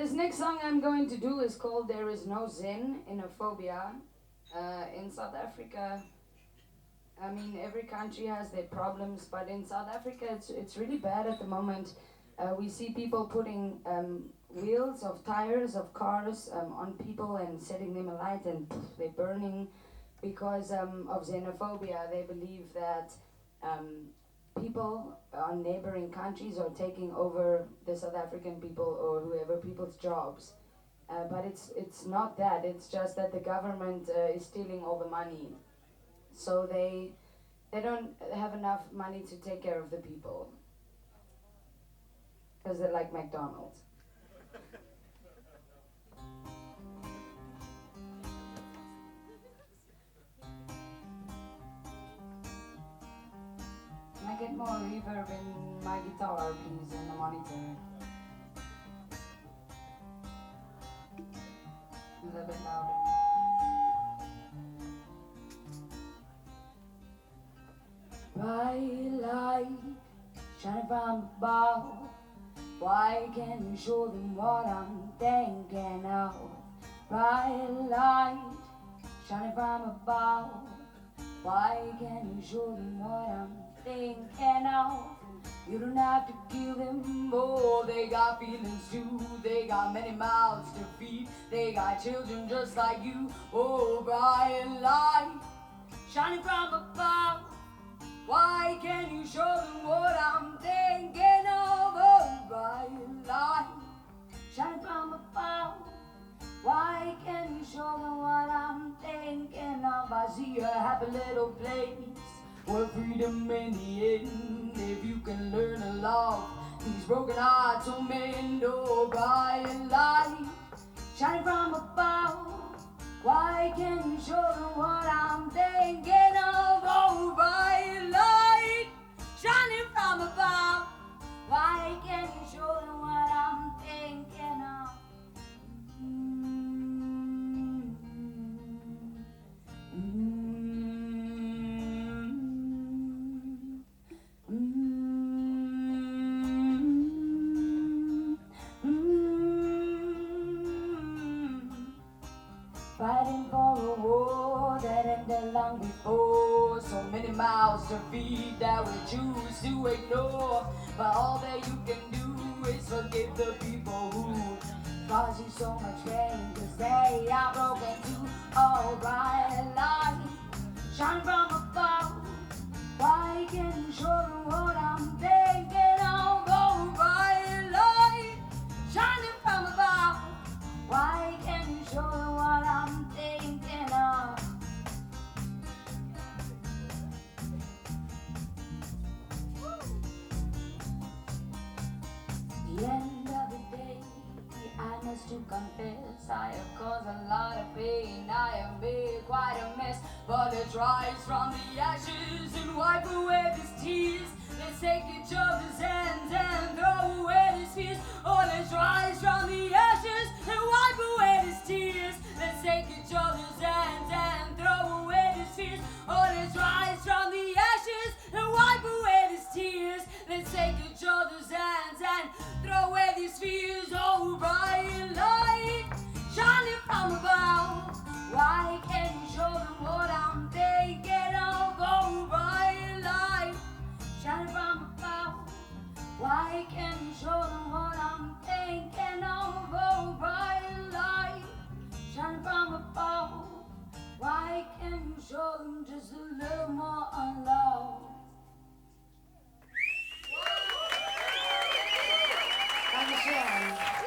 This next song I'm going to do is called There Is No Sin in a Phobia. In South Africa, I mean, every country has their problems, but in South Africa, it's really bad at the moment. We see people putting wheels of tires of cars on people and setting them alight, and they're burning because of xenophobia. They believe that people on neighboring countries are taking over the South African people or whoever people's jobs. But it's not that. It's just that the government is stealing all the money, so they don't have enough money to take care of the people because they're like McDonald's. Can I get more reverb in my guitar, please, in the monitor? A little bit louder. Bright light shining from above. Why can't you show them what I'm thinking of? Bright light shining from above. Why can't you show them what I'm thinking of? You don't have to kill them, oh, they got feelings too. They got many mouths to feed. They got children just like you. Oh, bright light shining from above. Why can't you show them what I'm thinking of? Oh, bright light shining from above. Why can't you show them what I'm thinking of? I see a happy little place where freedom in the end. If you can learn to love, these broken hearts will mend. Oh, bright light shining from above. Why can't you show them what I'm thinking of? Oh, bright light shining from above. Why can't you show them what I'm thinking of? Fighting for a war that ended long before. So many mouths to feed that we choose to ignore. But all that you can do is forgive the people who cause you so much pain, 'cause they are broken too. Oh, bright light shine from above. Why can't you show them what I'm thinking of? Oh, bright light shining from above. Why can't you show them what I'm thinking of? The end of the day, I must to confess, I have caused a lot of pain. I have made quite a mess, but let's rise from the ashes and wipe away these tears. Let's take each other's hands and throw away these fears. Oh, let's rise from the ashes and wipe away these tears. Let's take each other's hands and throw away these fears. Oh, let's rise from the ashes and wipe away these tears. Let's take each other's hands and throw away these fears. Oh, bright light shining from above. Why can't you show them what I'm thinking of? Oh, bright light shining from above. Why can't you show them what I'm thinking of? Oh, bright light shining from above. Why can't you show them just a little more love? Dankeschön.